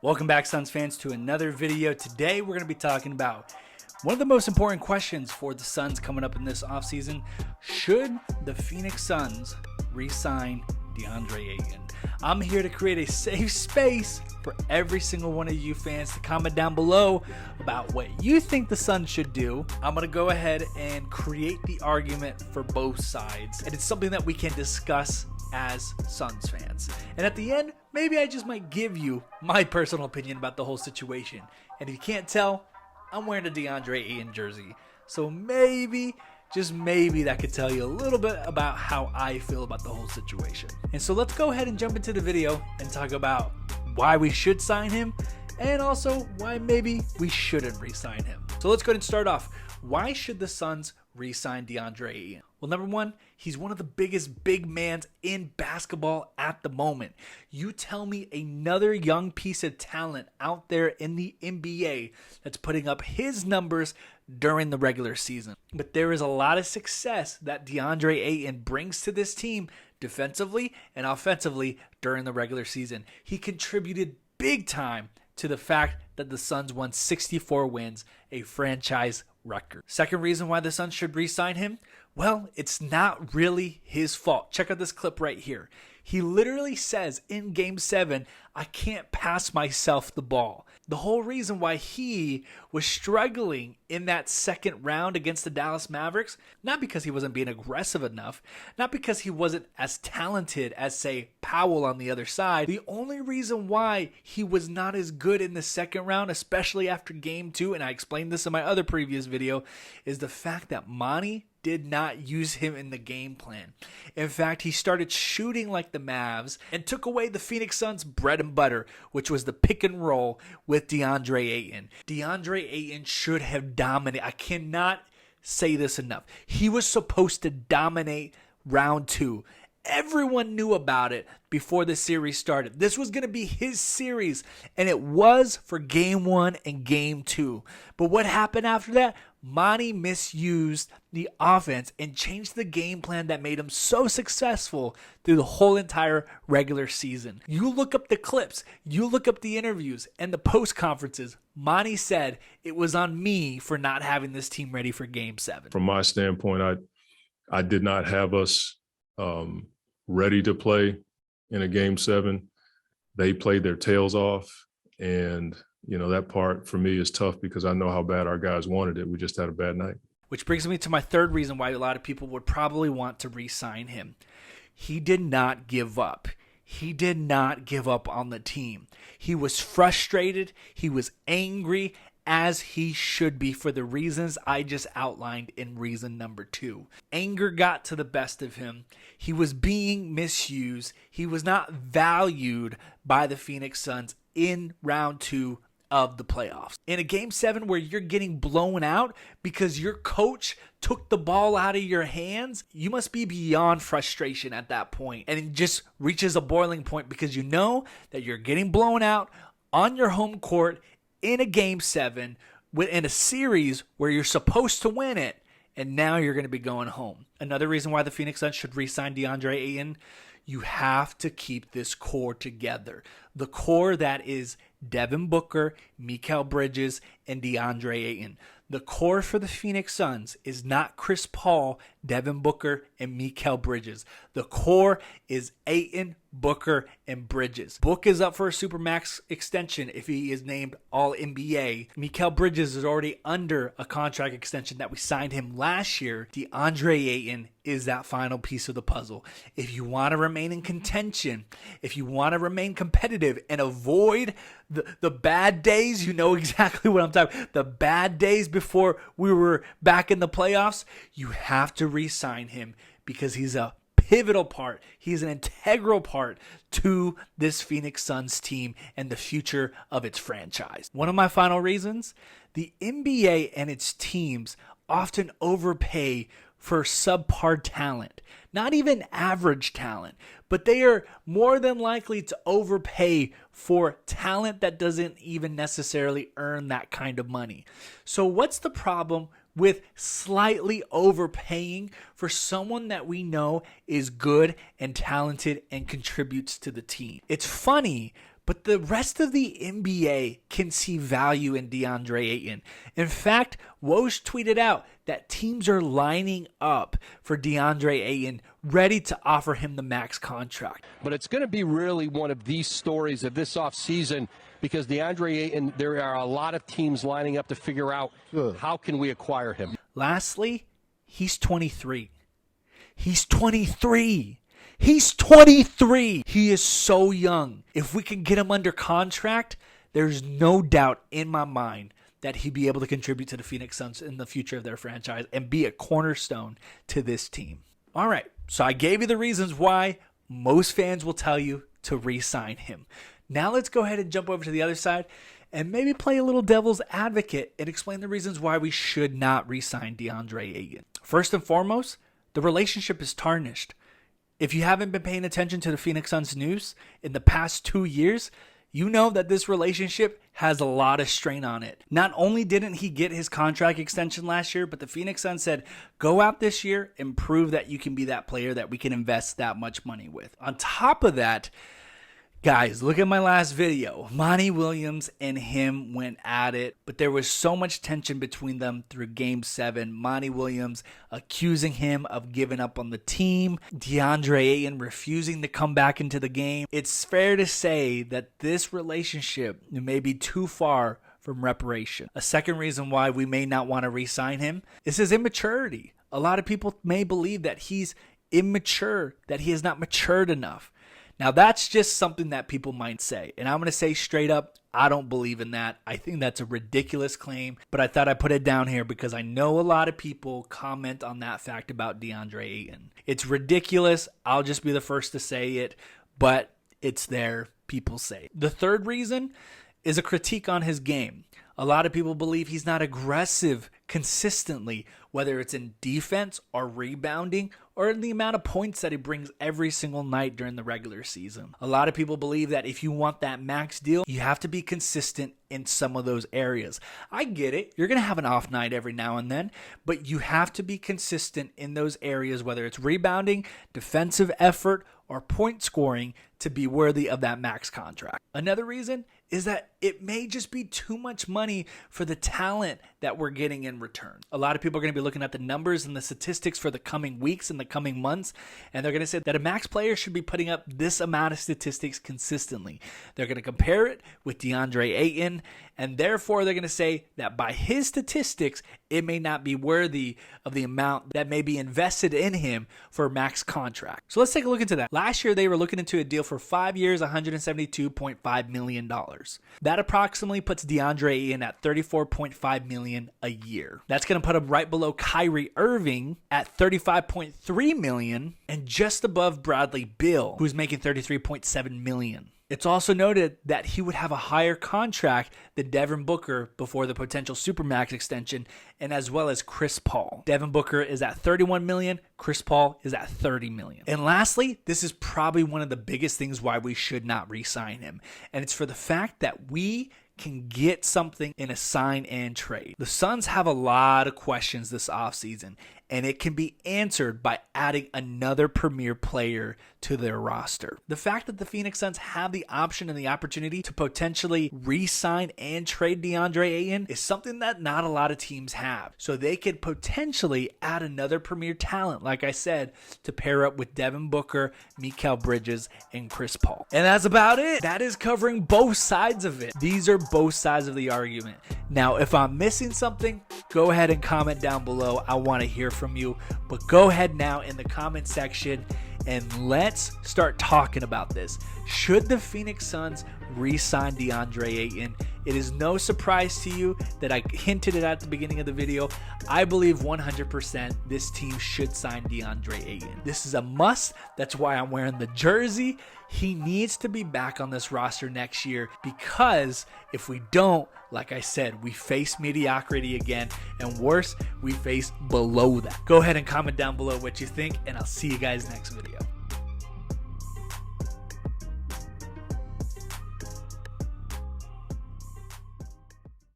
Welcome back, Suns fans, to another video. Today, we're going to be talking about one of the most important questions for the Suns coming up in this offseason. Should the Phoenix Suns re-sign Deandre Ayton? I'm here to create a safe space for every single one of you fans to comment down below about what you think the Suns should do. I'm going to go ahead and create the argument for both sides, and it's something that we can discuss as Suns fans. And at the end, maybe I just might give you my personal opinion about the whole situation. And if you can't tell, I'm wearing a Deandre Ayton jersey. So maybe, just maybe, that could tell you a little bit about how I feel about the whole situation. And so let's go ahead and jump into the video and talk about why we should sign him and also why maybe we shouldn't re-sign him. So let's go ahead and start off. Why should the Suns re-sign Deandre Ayton? Well, number one, he's one of the biggest big mans in basketball at the moment. You tell me another young piece of talent out there in the NBA that's putting up his numbers during the regular season. But there is a lot of success that Deandre Ayton brings to this team defensively and offensively during the regular season. He contributed big time to the fact that the Suns won 64 wins, a franchise record. Second reason why the Suns should re-sign him, well, it's not really his fault. Check out this clip right here. He literally says in Game 7, I can't pass myself the ball. The whole reason why he was struggling in that second round against the Dallas Mavericks, not because he wasn't being aggressive enough, not because he wasn't as talented as, say, Powell on the other side. The only reason why he was not as good in the second round, especially after Game 2, and I explained this in my other previous video, is the fact that Monty did not use him in the game plan. In fact, he started shooting like the Mavs and took away the Phoenix Suns' bread and butter, which was the pick and roll with Deandre Ayton. Deandre Ayton should have dominated. I cannot say this enough. He was supposed to dominate round 2. Everyone knew about it before the series started. This was going to be his series, and it was for Game 1 and Game 2. But what happened after that? Monty misused the offense and changed the game plan that made him so successful through the whole entire regular season. You look up the clips, you look up the interviews and the post conferences. Monty said it was on me for not having this team ready for Game 7. From my standpoint, I did not have us ready to play in a Game 7. They played their tails off, and you know, that part for me is tough because I know how bad our guys wanted it. We just had a bad night. Which brings me to my third reason why a lot of people would probably want to re-sign him. He did not give up. He did not give up on the team. He was frustrated. He was angry, as he should be, for the reasons I just outlined in reason number 2. Anger got to the best of him. He was being misused. He was not valued by the Phoenix Suns in round 2 of the playoffs. In a Game 7 where you're getting blown out because your coach took the ball out of your hands, you must be beyond frustration at that point. And it just reaches a boiling point because you know that you're getting blown out on your home court in a Game 7 in a series where you're supposed to win it, and now you're going to be going home. Another reason why the Phoenix Suns should re-sign Deandre Ayton, you have to keep this core together. The core that is Devin Booker, Mikal Bridges, and Deandre Ayton. The core for the Phoenix Suns is not Chris Paul, Devin Booker, and Mikal Bridges. The core is Ayton, Booker, and Bridges. Book is up for a Supermax extension if he is named All-NBA. Mikal Bridges is already under a contract extension that we signed him last year. Deandre Ayton is that final piece of the puzzle. If you want to remain in contention, if you want to remain competitive and avoid the bad days, you know exactly what I'm talking about. The bad days before we were back in the playoffs, you have to re-sign him because he's a pivotal part. He's an integral part to this Phoenix Suns team and the future of its franchise. One of my final reasons, the NBA and its teams often overpay for subpar talent, not even average talent, but they are more than likely to overpay for talent that doesn't even necessarily earn that kind of money. So what's the problem with slightly overpaying for someone that we know is good and talented and contributes to the team? It's funny, But the rest of the NBA can see value in Deandre Ayton. In fact, Woj tweeted out that teams are lining up for Deandre Ayton, ready to offer him the max contract. But it's going to be really one of these stories of this offseason, because Deandre Ayton, there are a lot of teams lining up to figure out how can we acquire him. Lastly, he's 23. He's 23. He's 23. He is so young. If we can get him under contract, there's no doubt in my mind that he'd be able to contribute to the Phoenix Suns in the future of their franchise and be a cornerstone to this team. All right, so I gave you the reasons why most fans will tell you to re-sign him. Now let's go ahead and jump over to the other side and maybe play a little devil's advocate and explain the reasons why we should not re-sign Deandre Ayton. First and foremost, the relationship is tarnished. If you haven't been paying attention to the Phoenix Suns news in the past 2 years, you know that this relationship has a lot of strain on it. Not only didn't he get his contract extension last year, but the Phoenix Suns said, go out this year and prove that you can be that player that we can invest that much money with. On top of that, guys, look at my last video. Monty Williams and him went at it, but there was so much tension between them through Game 7. Monty Williams accusing him of giving up on the team. Deandre Ayton refusing to come back into the game. It's fair to say that this relationship may be too far from reparation. A second reason why we may not want to re-sign him is his immaturity. A lot of people may believe that he's immature, that he has not matured enough. Now, that's just something that people might say. And I'm going to say straight up, I don't believe in that. I think that's a ridiculous claim. But I thought I'd put it down here because I know a lot of people comment on that fact about Deandre Ayton. It's ridiculous. I'll just be the first to say it. But it's there. People say it. The third reason is a critique on his game. A lot of people believe he's not aggressive consistently, whether it's in defense or rebounding or in the amount of points that he brings every single night during the regular season. A lot of people believe that if you want that max deal, you have to be consistent in some of those areas. I get it. You're going to have an off night every now and then, but you have to be consistent in those areas, whether it's rebounding, defensive effort, or point scoring, to be worthy of that max contract. Another reason is that it may just be too much money for the talent that we're getting in return. A lot of people are going to be looking at the numbers and the statistics for the coming weeks and the coming months, and they're going to say that a max player should be putting up this amount of statistics consistently. They're going to compare it with Deandre Ayton, and therefore they're going to say that by his statistics, it may not be worthy of the amount that may be invested in him for a max contract. So let's take a look into that. Last year, they were looking into a deal for 5 years, $172.5 million. That approximately puts Deandre Ayton at $34.5 million a year. That's going to put him right below Kyrie Irving at $35.3 million and just above Bradley Beal, who's making $33.7 million. It's also noted that he would have a higher contract than Devin Booker before the potential Supermax extension, and as well as Chris Paul. Devin Booker is at $31 million, Chris Paul is at $30 million. And lastly, this is probably one of the biggest things why we should not re-sign him, and it's for the fact that we can get something in a sign and trade. The Suns have a lot of questions this offseason, and it can be answered by adding another premier player to their roster. The fact that the Phoenix Suns have the option and the opportunity to potentially re-sign and trade Deandre Ayton is something that not a lot of teams have. So they could potentially add another premier talent, like I said, to pair up with Devin Booker, Mikal Bridges, and Chris Paul. And that's about it. That is covering both sides of it. These are both sides of the argument. Now, if I'm missing something, go ahead and comment down below. I want to hear from you. But go ahead now in the comment section and let's start talking about this. Should the Phoenix Suns re-sign Deandre Ayton? It is no surprise to you that I hinted it at the beginning of the video. I believe 100% this team should sign Deandre Ayton. This is a must. That's why I'm wearing the jersey. He needs to be back on this roster next year, because if we don't, like I said, we face mediocrity again, and worse, we face below that. Go ahead and comment down below what you think, and I'll see you guys next video.